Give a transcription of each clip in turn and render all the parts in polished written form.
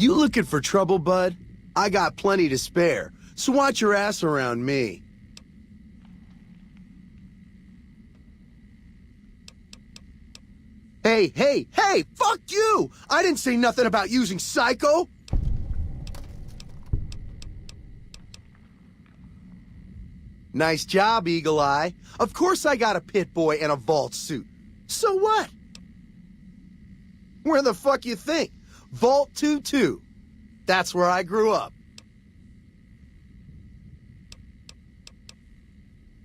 You looking for trouble, bud? I got plenty to spare, so watch your ass around me. Hey, fuck you! I didn't say nothing about using Psycho! Nice job, Eagle Eye. Of course I got a pit boy and a vault suit. So what? Where the fuck you think? Vault 2-2. That's where I grew up.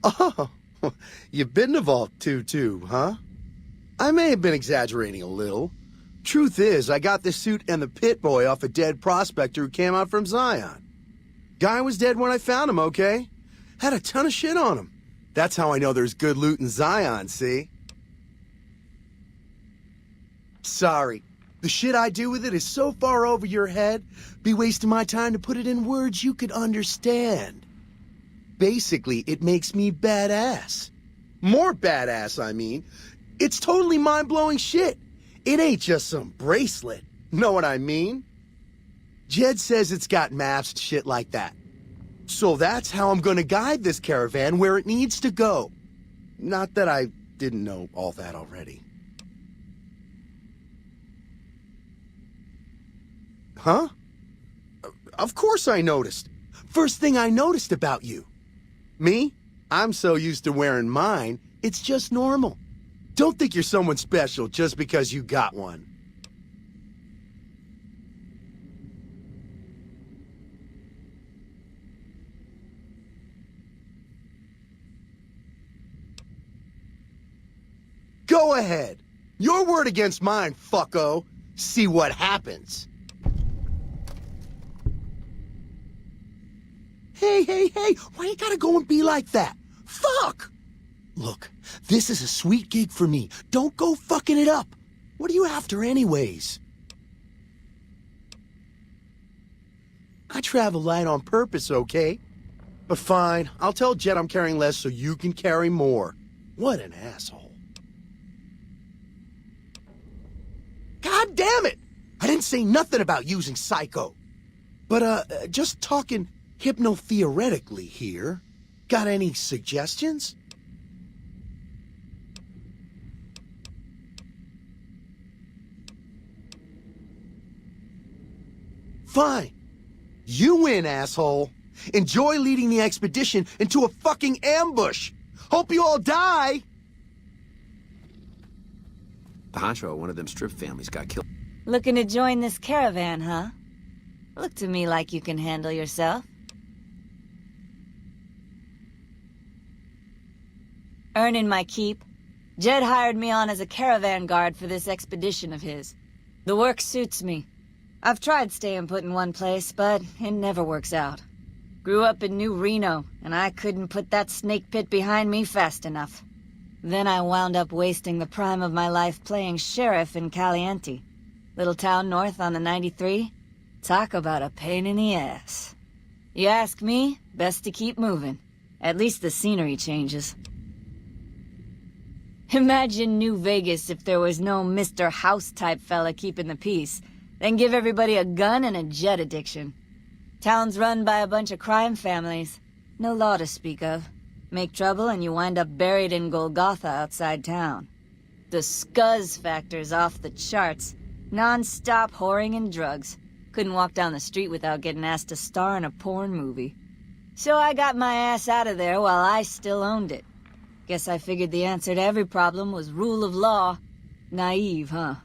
Oh, you've been to Vault 2-2, huh? I may have been exaggerating a little. Truth is, I got this suit and the pit boy off a dead prospector who came out from Zion. Guy was dead when I found him, okay? Had a ton of shit on him. That's how I know there's good loot in Zion, see? Sorry. The shit I do with it is so far over your head, be wasting my time to put it in words you could understand. Basically, it makes me badass. More badass, I mean. It's totally mind-blowing shit. It ain't just some bracelet. Know what I mean? Jed says it's got maps and shit like that. So that's how I'm gonna guide this caravan where it needs to go. Not that I didn't know all that already. Huh? Of course I noticed. First thing I noticed about you. Me? I'm so used to wearing mine, it's just normal. Don't think you're someone special just because you got one. Go ahead. Your word against mine, fucko. See what happens. Hey, why you gotta go and be like that? Fuck! Look, this is a sweet gig for me. Don't go fucking it up. What are you after anyways? I travel light on purpose, okay? But fine, I'll tell Jet I'm carrying less so you can carry more. What an asshole. God damn it! I didn't say nothing about using Psycho. But, just talking hypno-theoretically here. Got any suggestions? Fine. You win, asshole. Enjoy leading the expedition into a fucking ambush. Hope you all die. The honcho of one of them strip families got killed. Looking to join this caravan, huh? Look to me like you can handle yourself. Earning my keep. Jed hired me on as a caravan guard for this expedition of his. The work suits me. I've tried staying put in one place, but it never works out. Grew up in New Reno, and I couldn't put that snake pit behind me fast enough. Then I wound up wasting the prime of my life playing sheriff in Caliente. Little town north on the 93. Talk about a pain in the ass. You ask me, best to keep moving. At least the scenery changes. Imagine New Vegas if there was no Mr. House-type fella keeping the peace. Then give everybody a gun and a jet addiction. Town's run by a bunch of crime families. No law to speak of. Make trouble and you wind up buried in Golgotha outside town. The scuzz factor's off the charts. Non-stop whoring and drugs. Couldn't walk down the street without getting asked to star in a porn movie. So I got my ass out of there while I still owned it. Guess I figured the answer to every problem was rule of law. Naive, huh?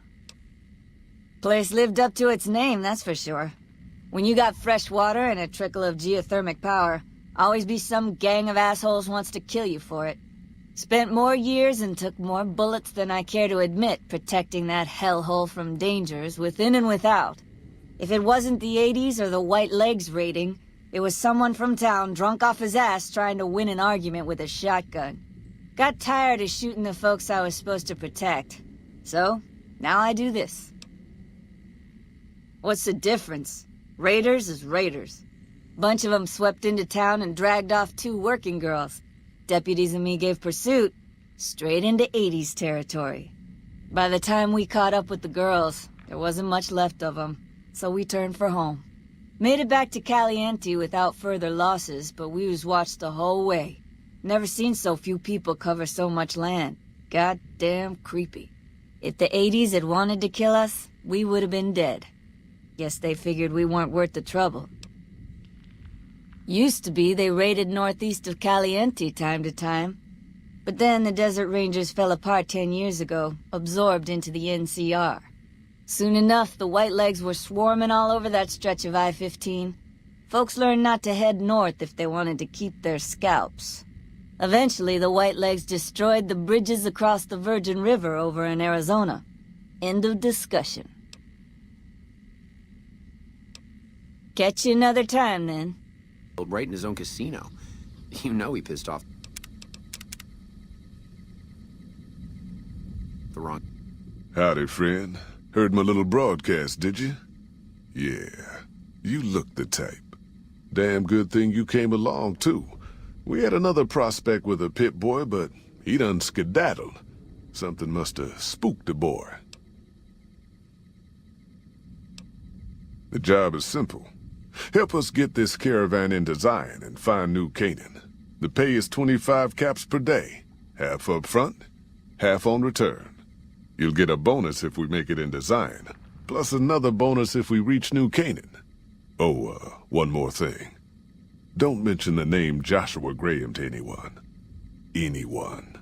Place lived up to its name, that's for sure. When you got fresh water and a trickle of geothermic power, always be some gang of assholes wants to kill you for it. Spent more years and took more bullets than I care to admit protecting that hellhole from dangers within and without. If it wasn't the 80s or the white legs raiding, it was someone from town drunk off his ass trying to win an argument with a shotgun. Got tired of shooting the folks I was supposed to protect. So, now I do this. What's the difference? Raiders is raiders. Bunch of them swept into town and dragged off 2 working girls. Deputies and me gave pursuit, straight into 80s territory. By the time we caught up with the girls, there wasn't much left of them. so we turned for home. Made it back to Caliente without further losses, but we was watched the whole way. Never seen so few people cover so much land. Goddamn creepy. If the 80s had wanted to kill us, we would have been dead. Guess they figured we weren't worth the trouble. Used to be they raided northeast of Caliente time to time. But then the Desert Rangers fell apart 10 years ago, absorbed into the NCR. Soon enough, the Whitelegs were swarming all over that stretch of I-15. Folks learned not to head north if they wanted to keep their scalps. Eventually, the Whitelegs destroyed the bridges across the Virgin River over in Arizona. End of discussion. Catch you another time, then. Right in his own casino. You know he pissed off the wrong... Howdy, friend. Heard my little broadcast, did you? Yeah, you look the type. Damn good thing you came along, too. We had another prospect with a Pip-Boy, but he done skedaddled. Something must have spooked the boy. The job is simple. Help us get this caravan into Zion and find New Canaan. The pay is 25 caps per day. Half up front, half on return. You'll get a bonus if we make it into Zion, plus another bonus if we reach New Canaan. Oh, one more thing. Don't mention the name Joshua Graham to anyone. Anyone.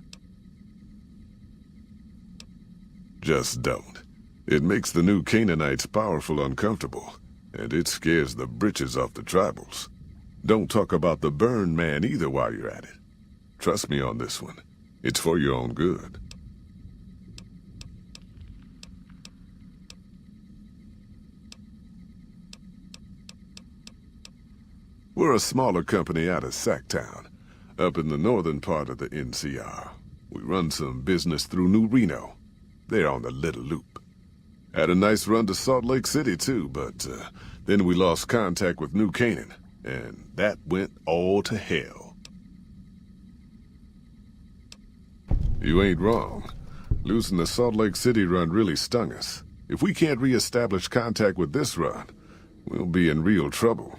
Just don't. It makes the New Canaanites powerful uncomfortable, and it scares the britches off the tribals. Don't talk about the Burn Man either while you're at it. Trust me on this one. It's for your own good. We're a smaller company out of Sacktown, up in the northern part of the NCR. We run some business through New Reno. They're on the Little Loop. Had a nice run to Salt Lake City, too, but then we lost contact with New Canaan, and that went all to hell. You ain't wrong. Losing the Salt Lake City run really stung us. If we can't re-establish contact with this run, we'll be in real trouble.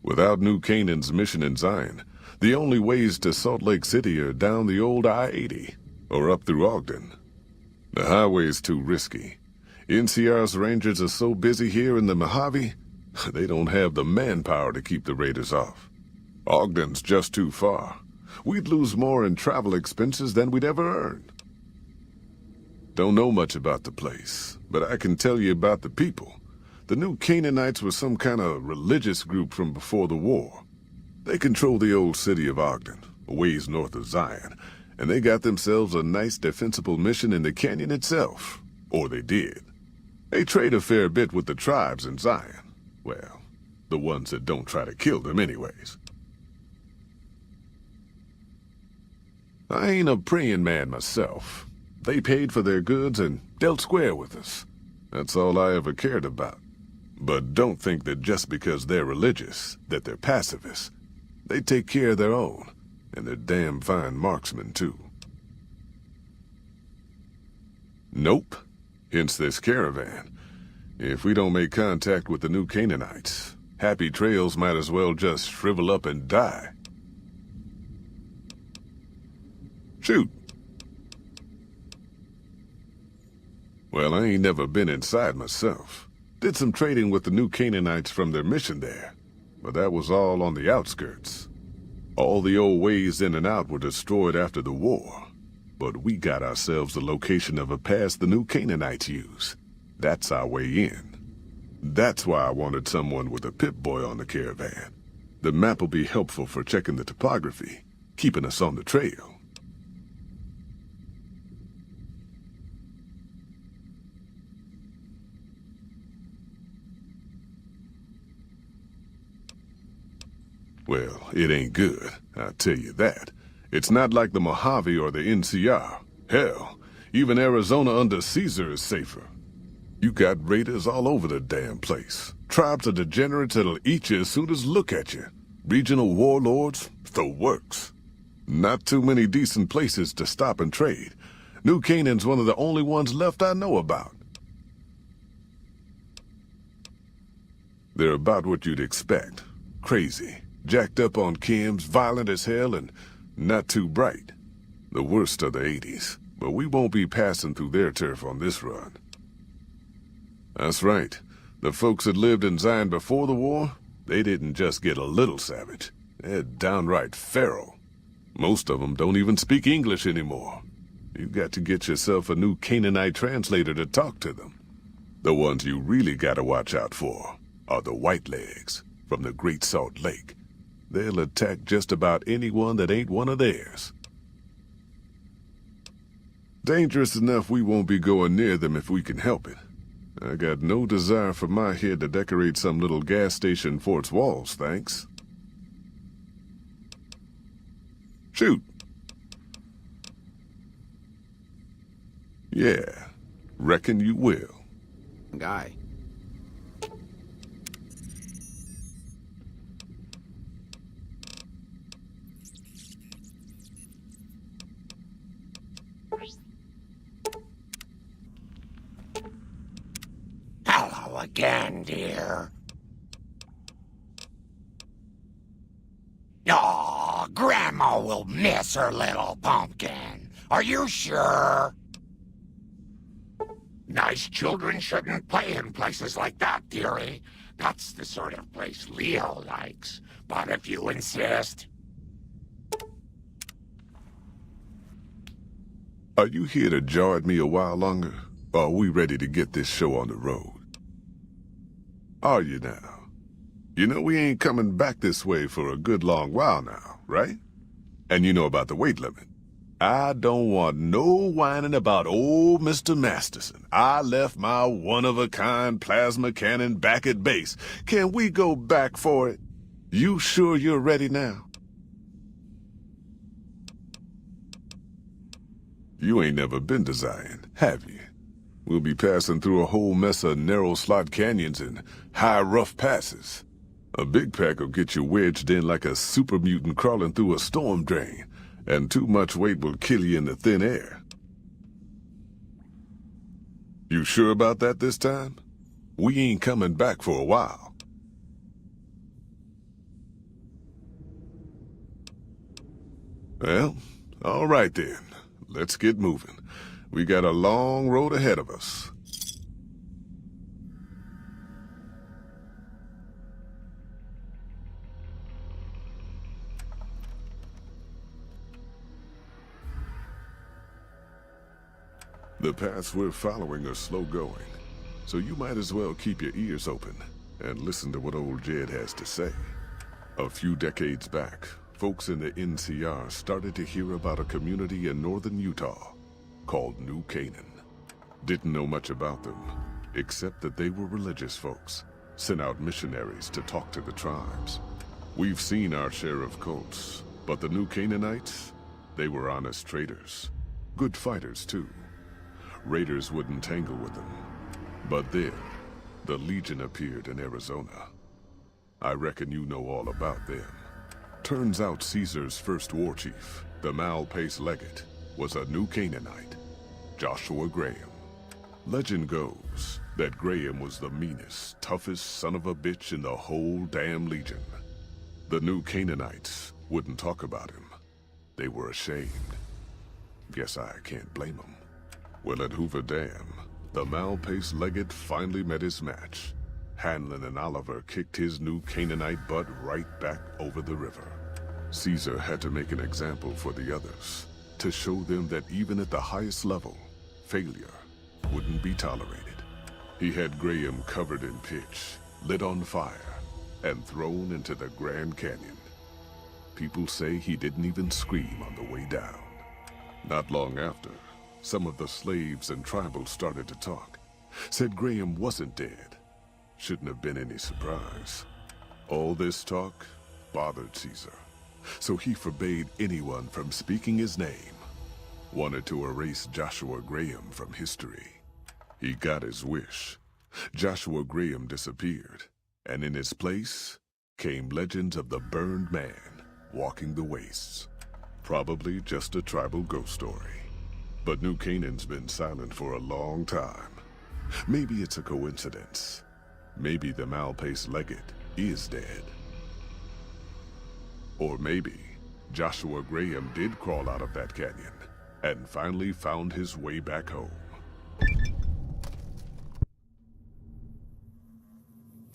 Without New Canaan's mission in Zion, the only ways to Salt Lake City are down the old I-80, or up through Ogden. The highway's too risky. NCR's rangers are so busy here in the Mojave, they don't have the manpower to keep the raiders off. Ogden's just too far. We'd lose more in travel expenses than we'd ever earn. Don't know much about the place, but I can tell you about the people. The New Canaanites were some kind of religious group from before the war. They control the old city of Ogden, a ways north of Zion, and they got themselves a nice defensible mission in the canyon itself. Or they did. They trade a fair bit with the tribes in Zion. Well, the ones that don't try to kill them anyways. I ain't a praying man myself. They paid for their goods and dealt square with us. That's all I ever cared about. But don't think that just because they're religious, that they're pacifists. They take care of their own, and they're damn fine marksmen, too. Nope. Hence this caravan. If we don't make contact with the New Canaanites, Happy Trails might as well just shrivel up and die. Shoot. Well, I ain't never been inside myself. Did some trading with the New Canaanites from their mission there, but that was all on the outskirts. All the old ways in and out were destroyed after the war, but we got ourselves the location of a pass the New Canaanites use. That's our way in. That's why I wanted someone with a Pip-Boy on the caravan. The map will be helpful for checking the topography, keeping us on the trail. Well, it ain't good, I'll tell you that. It's not like the Mojave or the NCR. Hell, even Arizona under Caesar is safer. You got raiders all over the damn place. Tribes of degenerates that'll eat you as soon as look at you. Regional warlords, the works. Not too many decent places to stop and trade. New Canaan's one of the only ones left I know about. They're about what you'd expect. Crazy, jacked up on chems, violent as hell, and not too bright. The worst of the 80s, but we won't be passing through their turf on this run. That's right. The folks that lived in Zion before the war, they didn't just get a little savage. They're downright feral. Most of them don't even speak English anymore. You've got to get yourself a new Canaanite translator to talk to them. The ones you really gotta watch out for are the Whitelegs from the Great Salt Lake. They'll attack just about anyone that ain't one of theirs. Dangerous enough we won't be going near them if we can help it. I got no desire for my head to decorate some little gas station fort's walls, thanks. Shoot. Yeah, reckon you will. Guy. Hello again, dear. Aw, Grandma will miss her little pumpkin. Are you sure? Nice children shouldn't play in places like that, dearie. That's the sort of place Leo likes. But if you insist... Are you here to jaw at me a while longer? Or are we ready to get this show on the road? Are you now? You know we ain't coming back this way for a good long while now, right? And you know about the weight limit. I don't want no whining about old Mr. Masterson. I left my one-of-a-kind plasma cannon back at base. Can we go back for it? You sure you're ready now? You ain't never been to Zion, have you? We'll be passing through a whole mess of narrow slot canyons and high rough passes. A big pack will get you wedged in like a super mutant crawling through a storm drain, and too much weight will kill you in the thin air. You sure about that this time? We ain't coming back for a while. Well, all right then. Let's get moving. We got a long road ahead of us. The paths we're following are slow going, so you might as well keep your ears open and listen to what old Jed has to say. A few decades back, folks in the NCR started to hear about a community in northern Utah called New Canaan. Didn't know much about them, except that they were religious folks, sent out missionaries to talk to the tribes. We've seen our share of cults, but the New Canaanites, they were honest traders. Good fighters, too. Raiders wouldn't tangle with them. But then, the Legion appeared in Arizona. I reckon you know all about them. Turns out Caesar's first war chief, the Malpais Legate, was a New Canaanite, Joshua Graham. Legend goes that Graham was the meanest, toughest son of a bitch in the whole damn Legion. The New Canaanites wouldn't talk about him. They were ashamed. Guess I can't blame them. Well, at Hoover Dam, the Malpais Legate finally met his match. Hanlon and Oliver kicked his New Canaanite butt right back over the river. Caesar had to make an example for the others, to show them that even at the highest level, failure wouldn't be tolerated. He had Graham covered in pitch, lit on fire, and thrown into the Grand Canyon. People say he didn't even scream on the way down. Not long after, some of the slaves and tribals started to talk. Said Graham wasn't dead. Shouldn't have been any surprise. All this talk bothered Caesar, so he forbade anyone from speaking his name. Wanted to erase Joshua Graham from history. He got his wish. Joshua Graham disappeared, and in his place came legends of the burned man walking the wastes. Probably just a tribal ghost story. But New Canaan's been silent for a long time. Maybe it's a coincidence. Maybe the Malpace Legate is dead. Or maybe Joshua Graham did crawl out of that canyon and finally found his way back home.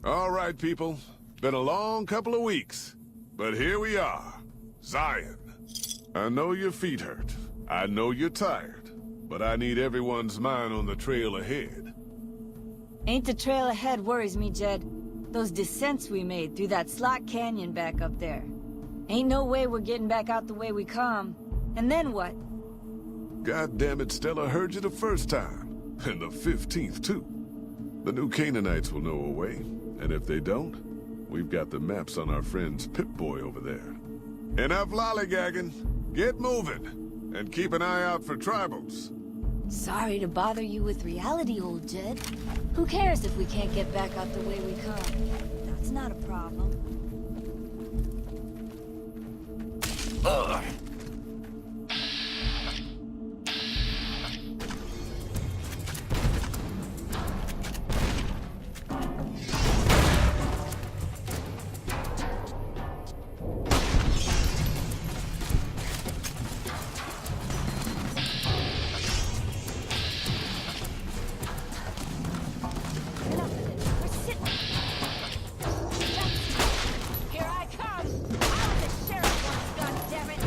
All right, people. Been a long couple of weeks, but here we are. Zion. I know your feet hurt. I know you're tired, but I need everyone's mind on the trail ahead. Ain't the trail ahead worries me, Jed. Those descents we made through that slot canyon back up there. Ain't no way we're getting back out the way we come. And then what? God damn it, Stella heard you the first time. And the 15th, too. The new Canaanites will know a way. And if they don't, we've got the maps on our friend's Pip-Boy over there. Enough lollygagging. Get moving. And keep an eye out for tribals. Sorry to bother you with reality, old Jed. Who cares if we can't get back out the way we come? That's not a problem. Ugh. We're sitting. Here I come! I was the sheriff once, goddammit!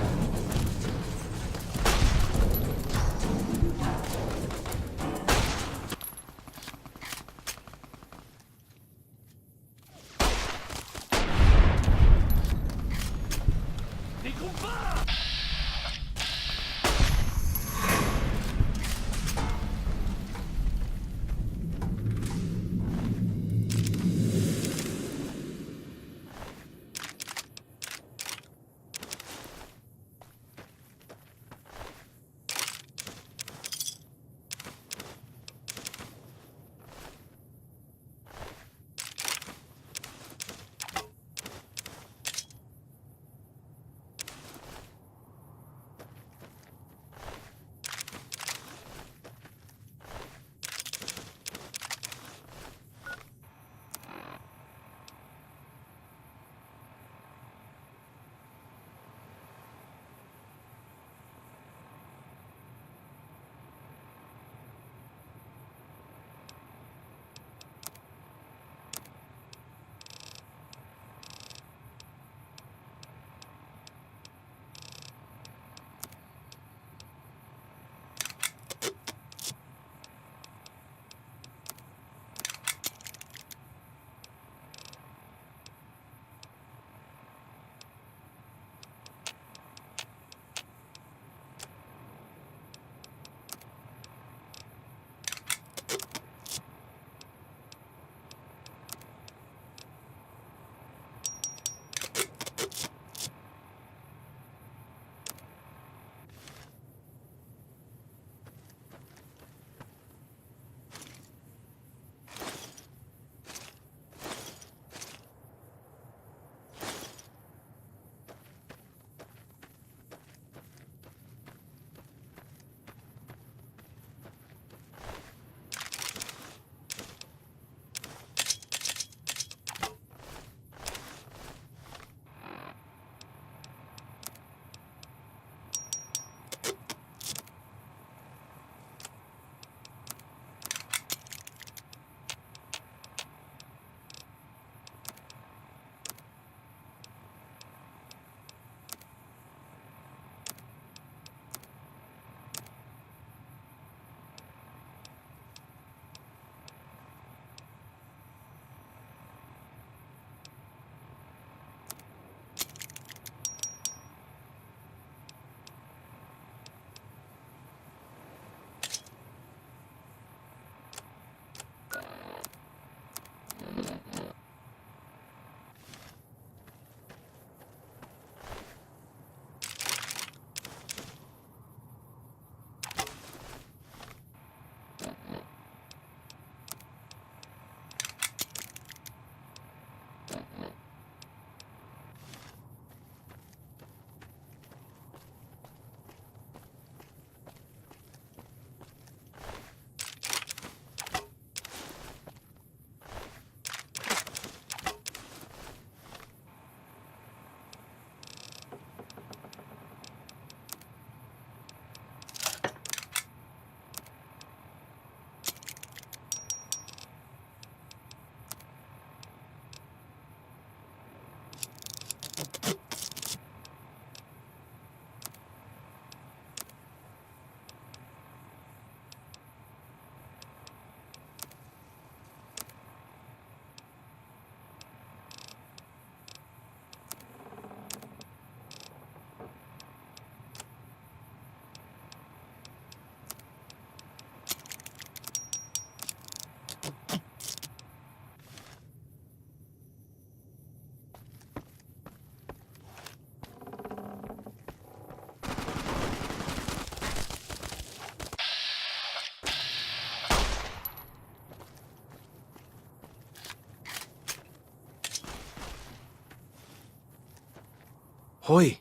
Hoy,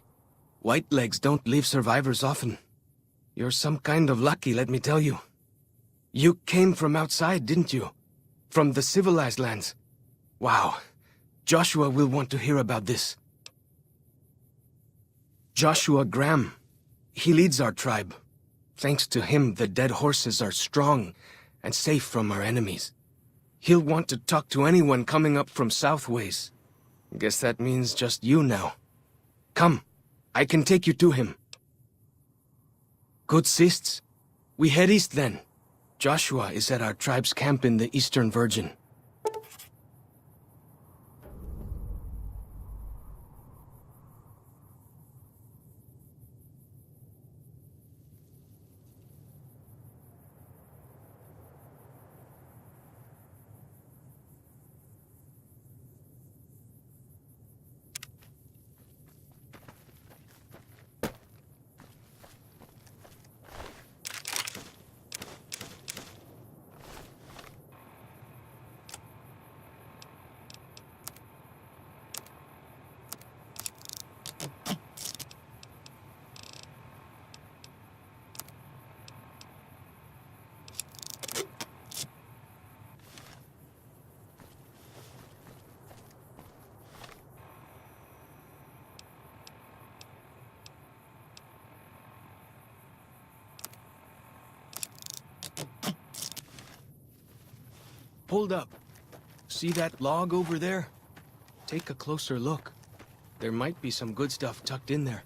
Whitelegs don't leave survivors often. You're some kind of lucky, let me tell you. You came from outside, didn't you? From the civilized lands. Wow. Joshua will want to hear about this. Joshua Graham. He leads our tribe. Thanks to him, the dead horses are strong and safe from our enemies. He'll want to talk to anyone coming up from Southways. Guess that means just you now. Come, I can take you to him. Good sists. We head east then. Joshua is at our tribe's camp in the Eastern Virgin. Hold up. See that log over there? Take a closer look. There might be some good stuff tucked in there.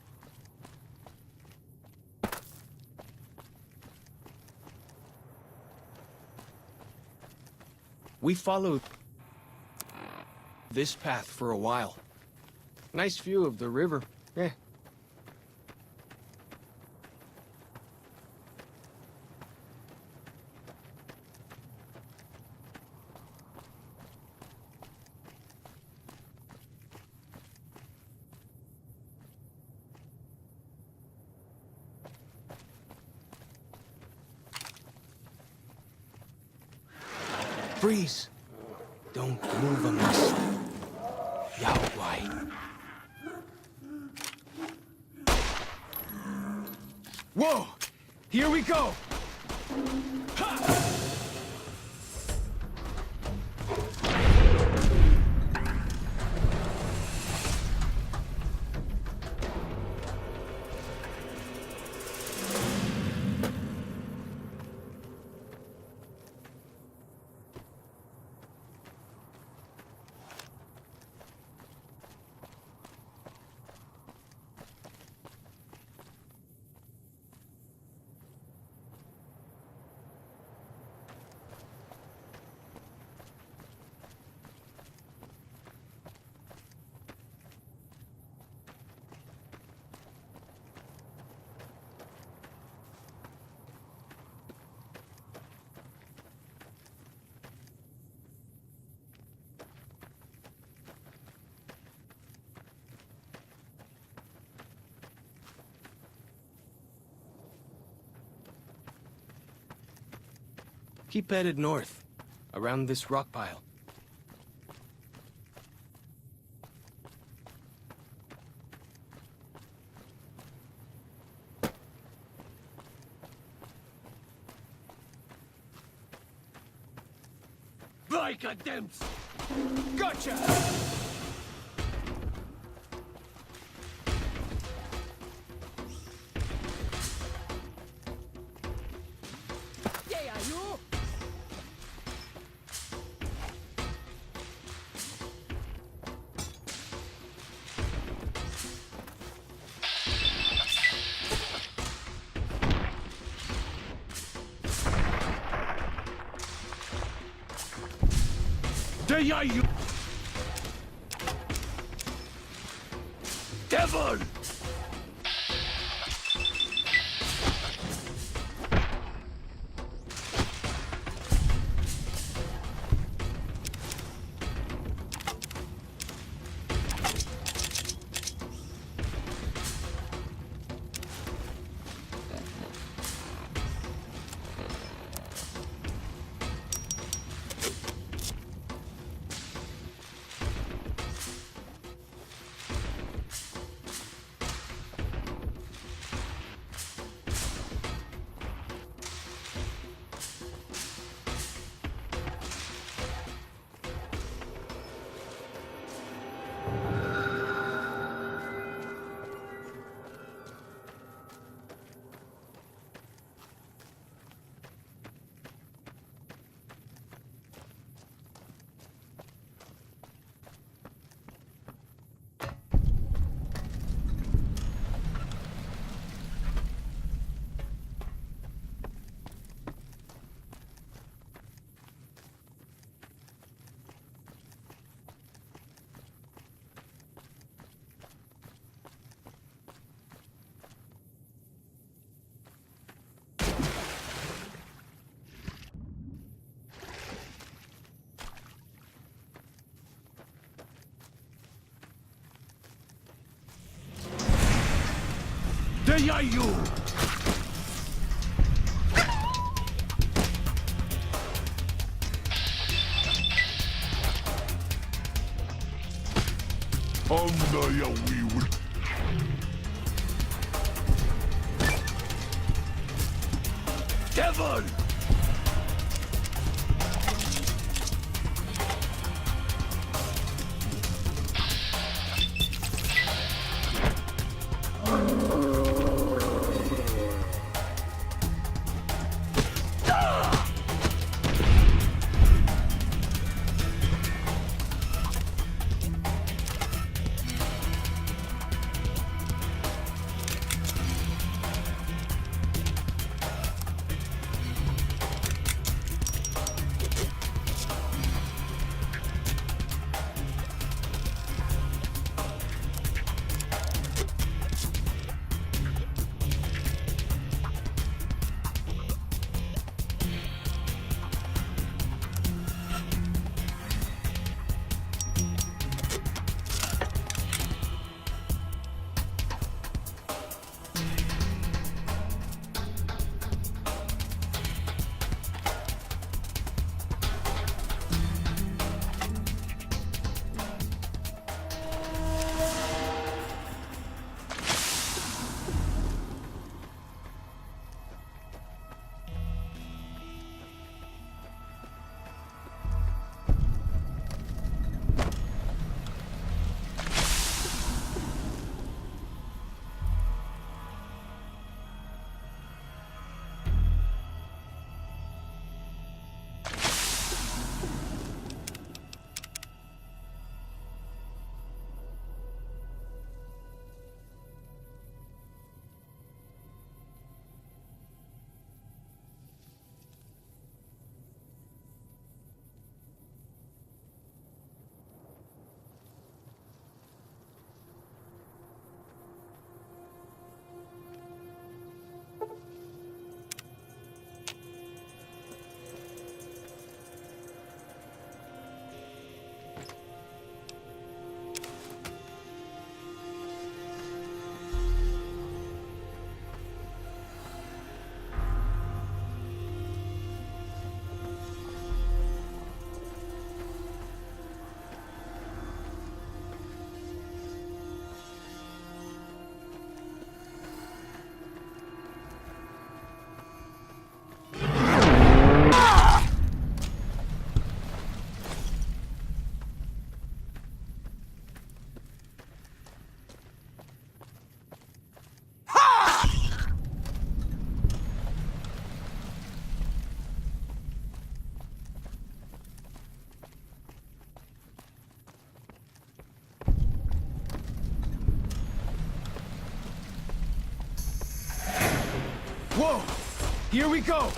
We followed this path for a while. Nice view of the river. Eh. Freeze! Don't move unless... Yahweh. Whoa! Here we go! Ha! Keep headed north, around this rock pile. By goddamn! Gotcha! There are you! Devil! Ziejayu! Anda ya wiwi. Devil! Whoa! Here we go!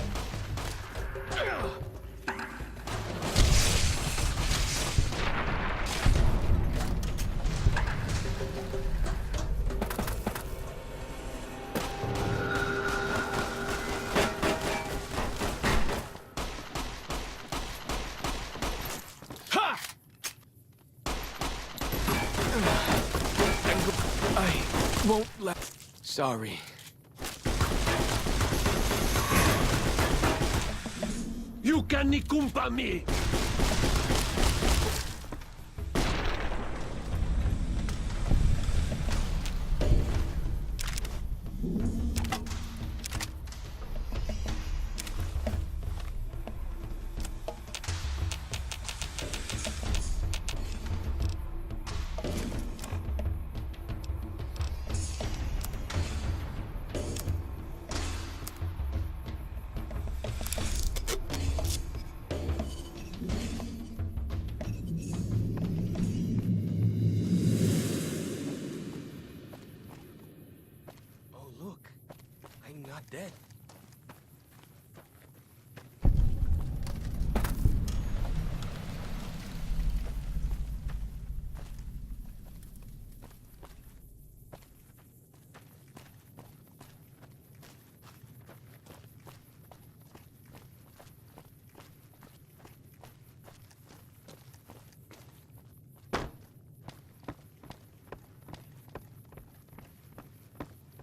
Ha! I won't let... Sorry. You can nikumpa me! Oh, look. I'm not dead.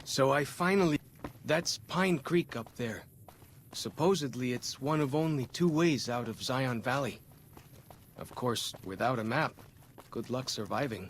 So I finally... That's Pine Creek up there. Supposedly it's one of only 2 ways out of Zion Valley. Of course, without a map, good luck surviving.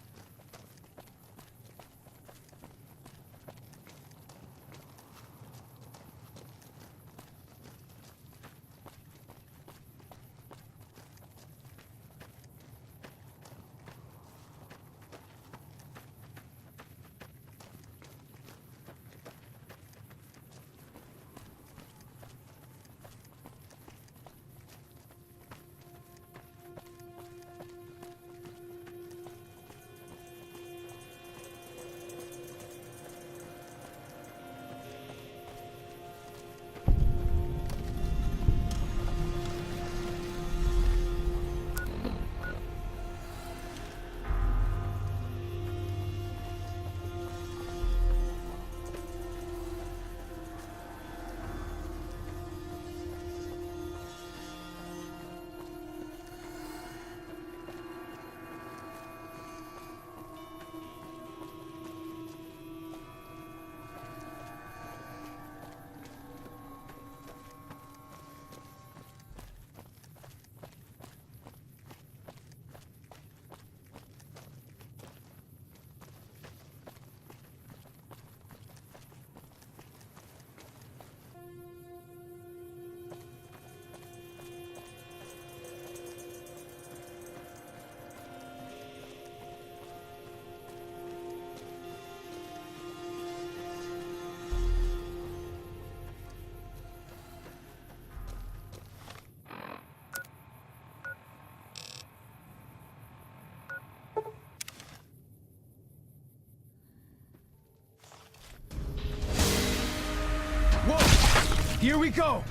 Whoa! Here we go!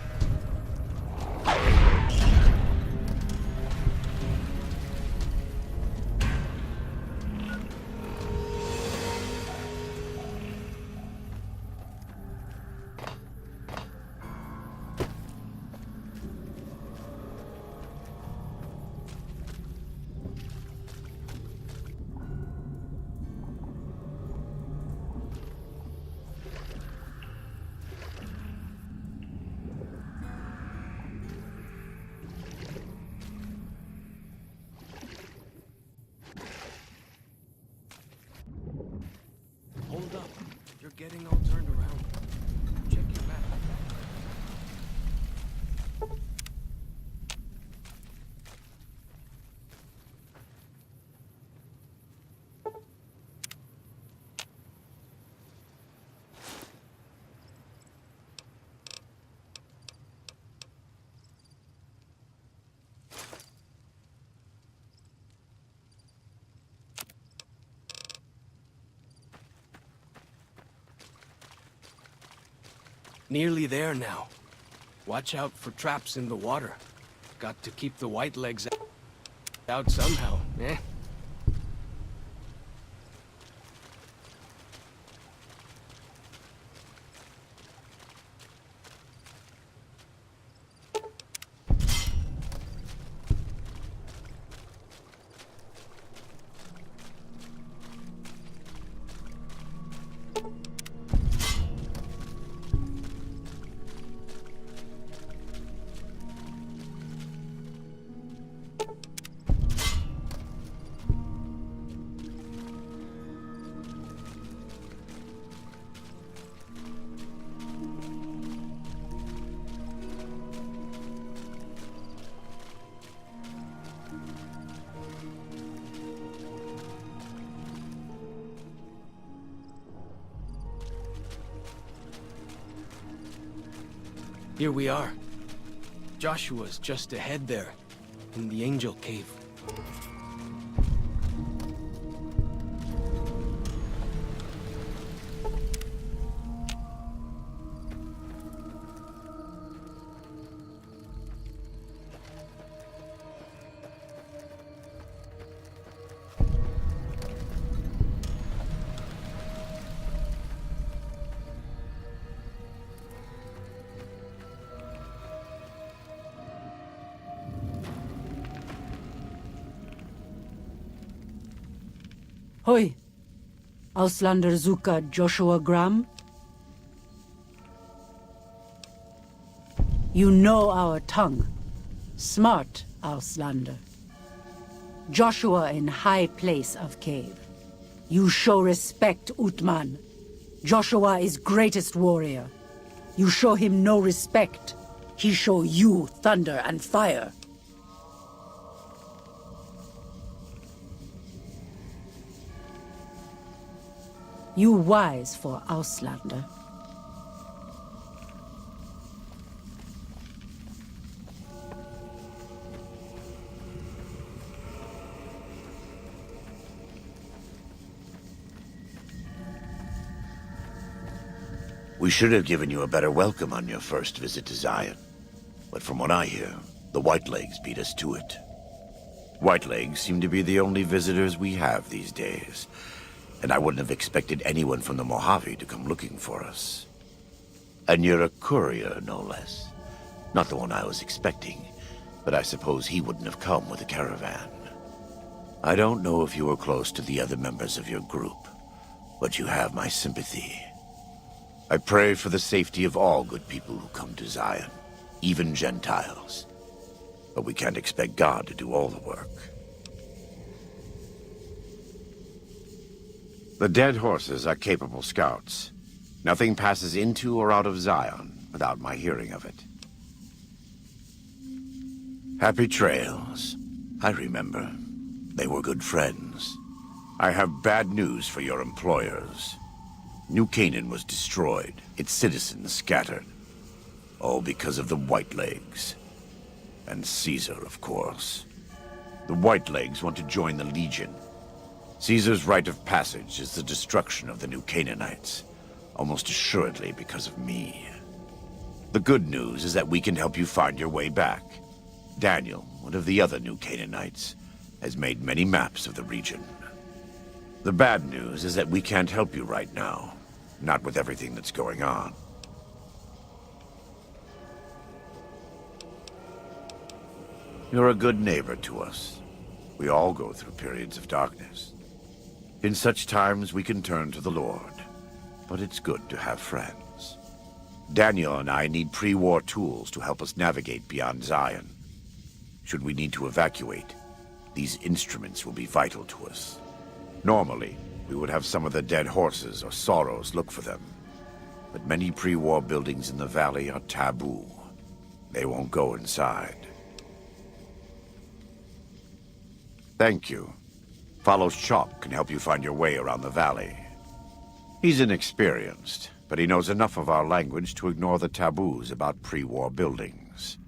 Hold up. You're getting all turned around. Check your map. Nearly there now. Watch out for traps in the water. Got to keep the white legs out somehow, eh? Here we are. Joshua's just ahead there, in the Angel Cave. Hoi! Auslander Zuka Joshua Graham? You know our tongue. Smart, Auslander. Joshua in high place of cave. You show respect, Utman. Joshua is greatest warrior. You show him no respect. He show you thunder and fire. You wise for Auslander. We should have given you a better welcome on your first visit to Zion. But from what I hear, the Whitelegs beat us to it. Whitelegs seem to be the only visitors we have these days, and I wouldn't have expected anyone from the Mojave to come looking for us. And you're a courier, no less. Not the one I was expecting, but I suppose he wouldn't have come with a caravan. I don't know if you were close to the other members of your group, but you have my sympathy. I pray for the safety of all good people who come to Zion, even Gentiles. But we can't expect God to do all the work. The dead horses are capable scouts. Nothing passes into or out of Zion without my hearing of it. Happy trails. I remember. They were good friends. I have bad news for your employers. New Canaan was destroyed, its citizens scattered. All because of the Whitelegs. And Caesar, of course. The Whitelegs want to join the Legion. Caesar's rite of passage is the destruction of the New Canaanites, almost assuredly because of me. The good news is that we can help you find your way back. Daniel, one of the other New Canaanites, has made many maps of the region. The bad news is that we can't help you right now, not with everything that's going on. You're a good neighbor to us. We all go through periods of darkness. In such times, we can turn to the Lord. But it's good to have friends. Daniel and I need pre-war tools to help us navigate beyond Zion. Should we need to evacuate, these instruments will be vital to us. Normally, we would have some of the dead horses or sorrows look for them. But many pre-war buildings in the valley are taboo. They won't go inside. Thank you. Follows Chalk can help you find your way around the valley. He's inexperienced, but he knows enough of our language to ignore the taboos about pre-war buildings.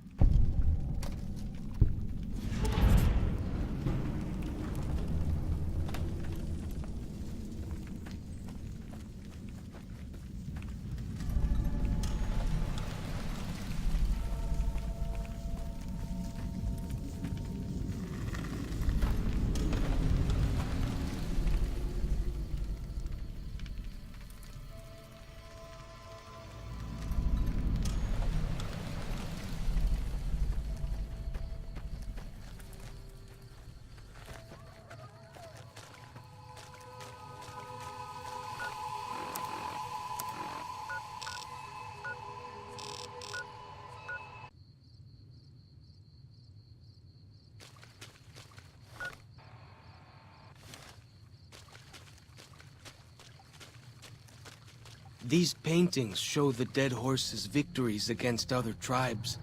These paintings show the dead horses' victories against other tribes.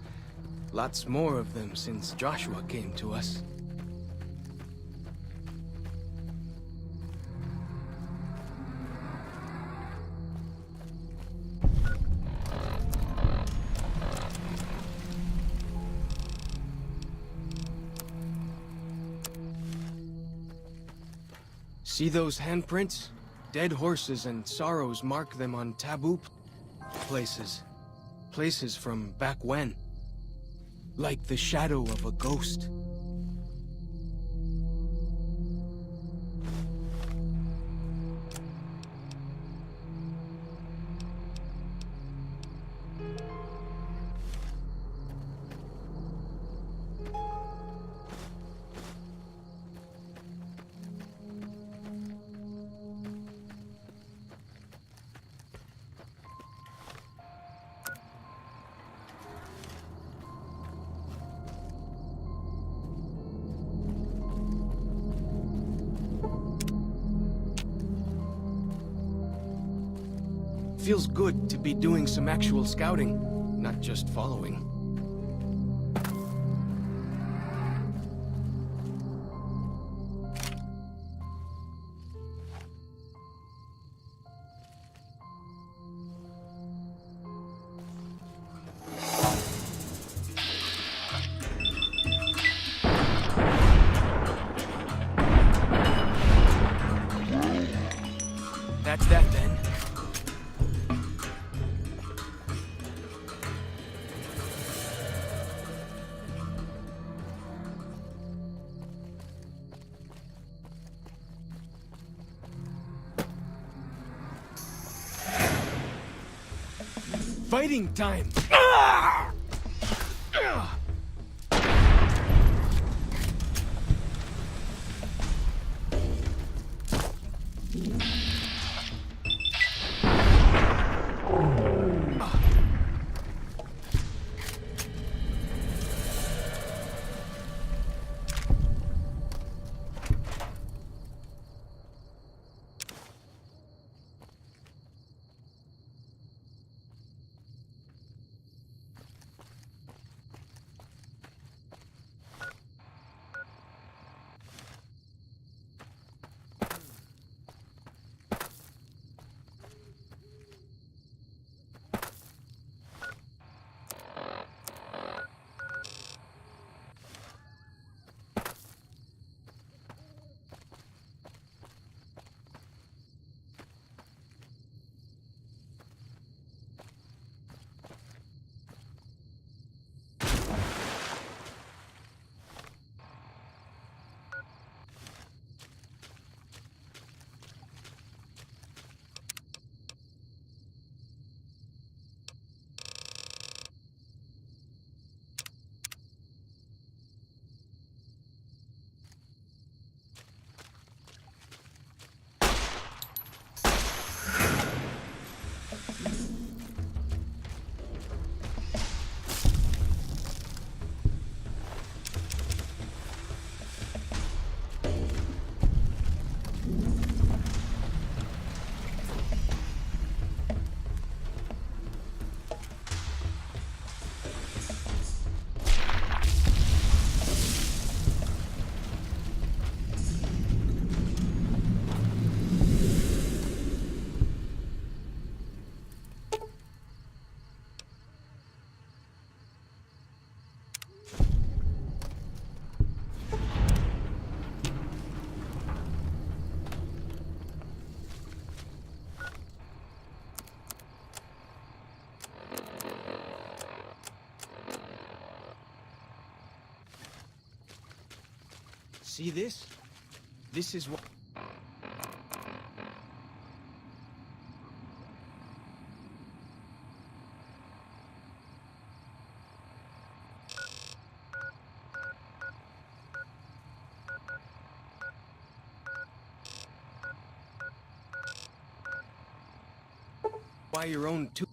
Lots more of them since Joshua came to us. See those handprints? Dead horses and sorrows mark them on taboo places. Places from back when. Like the shadow of a ghost. Feels good to be doing some actual scouting, not just following. That's that then. Fighting time! See this? This is what... Buy your own too.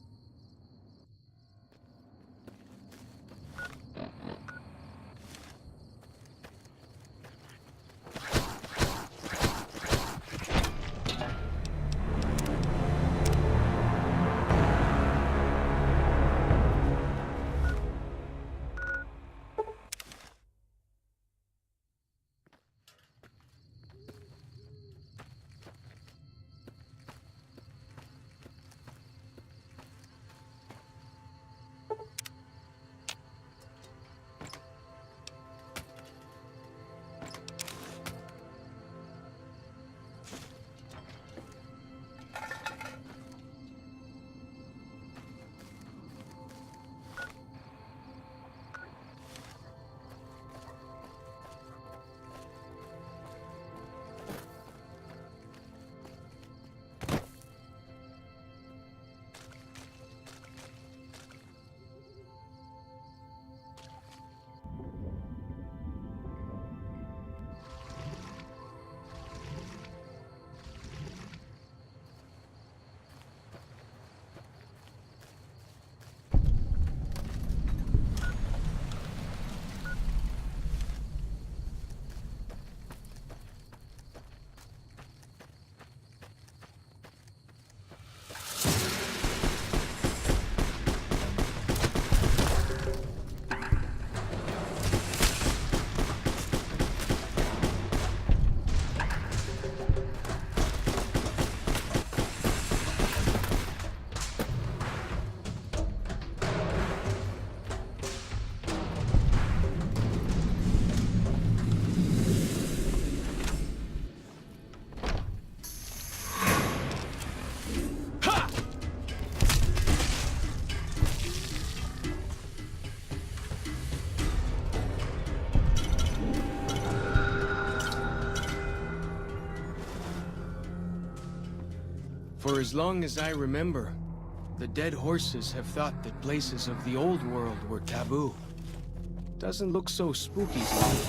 For as long as I remember, the dead horses have thought that places of the old world were taboo. Doesn't look so spooky to me.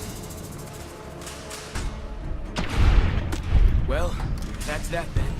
Well, that's that then.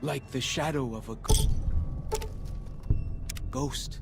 Like the shadow of a ghost.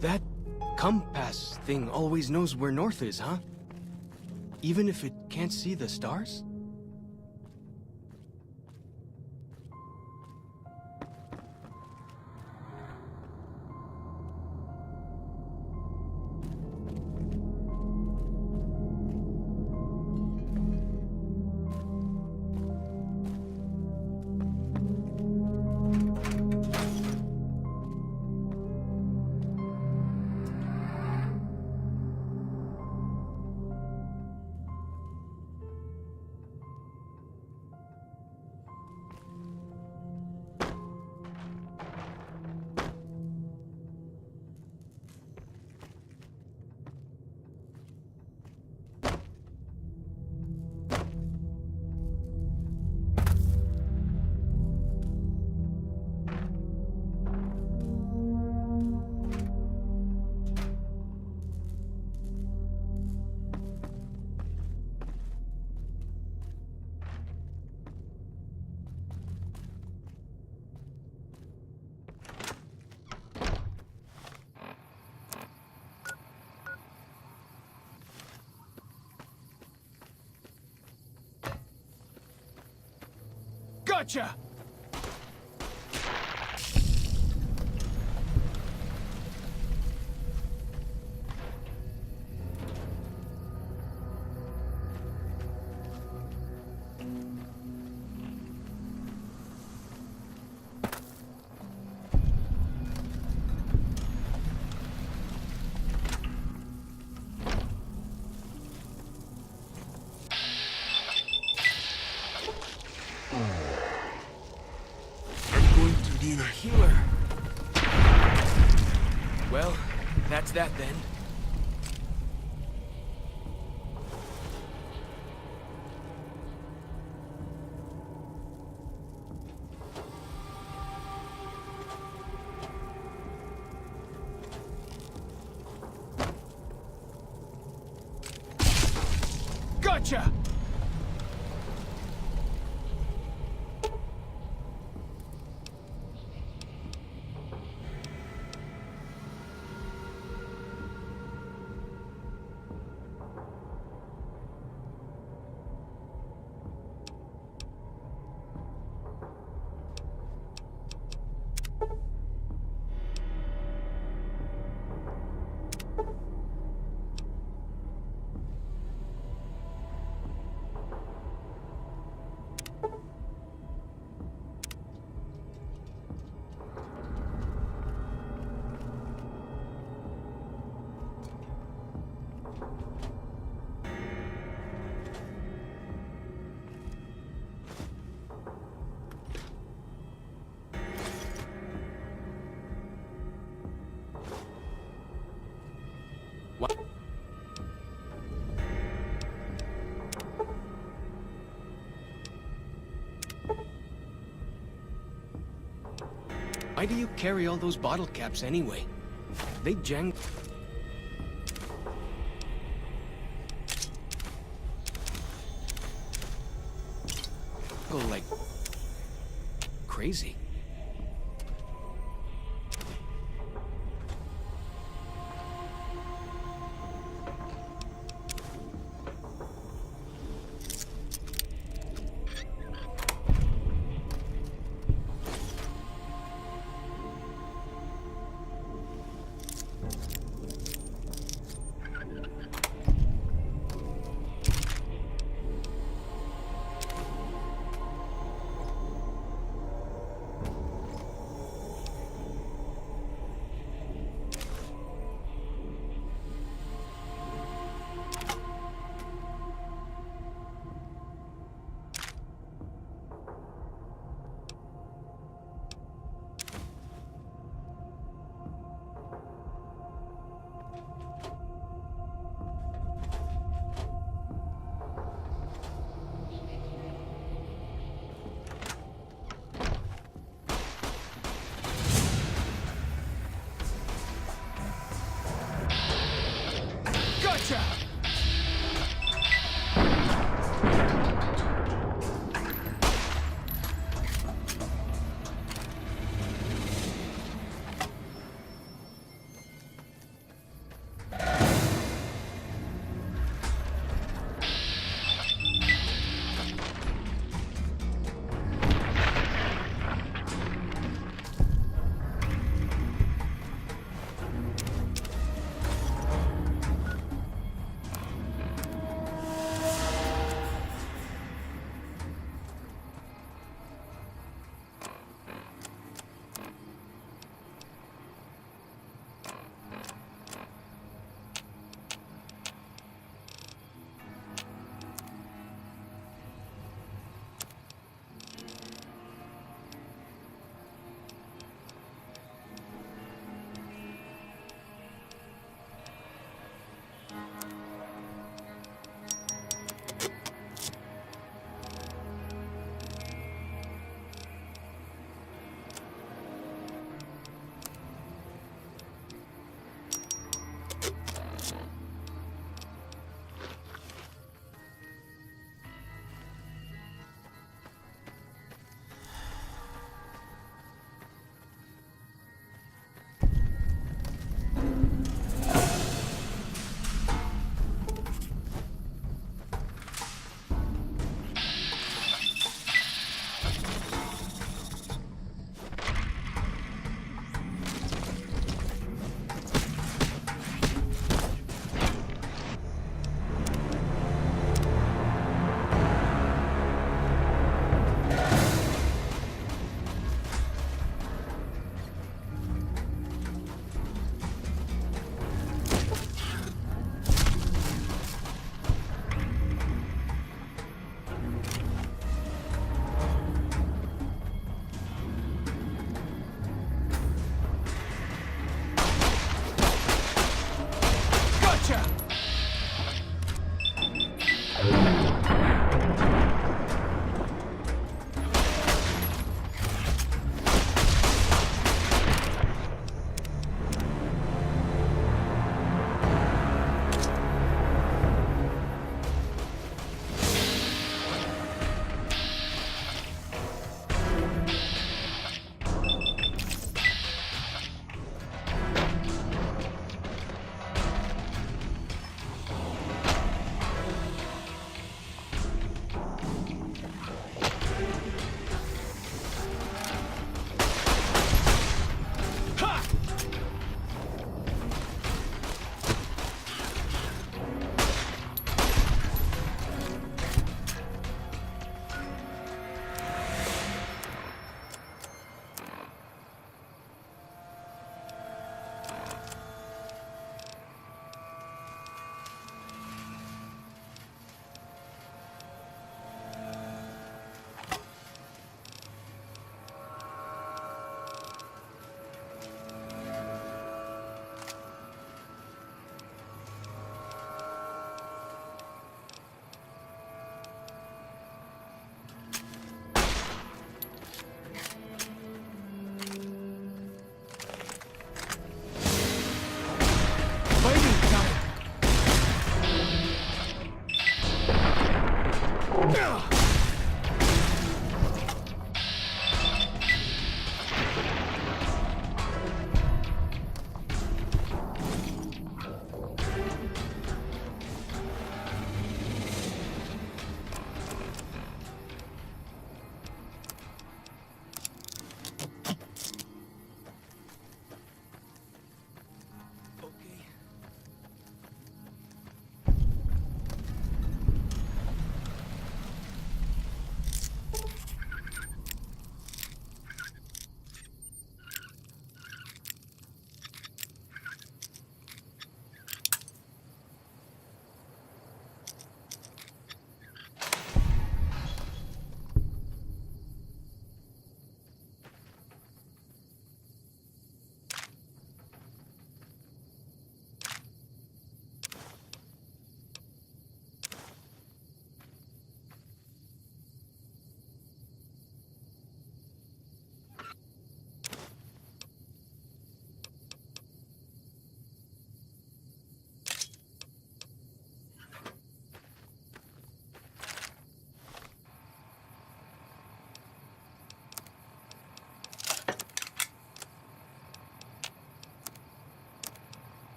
That compass thing always knows where north is, huh? Even if it can't see the stars? Gotcha! that then. Gotcha! Why do you carry all those bottle caps anyway? They jangle like crazy. Ugh.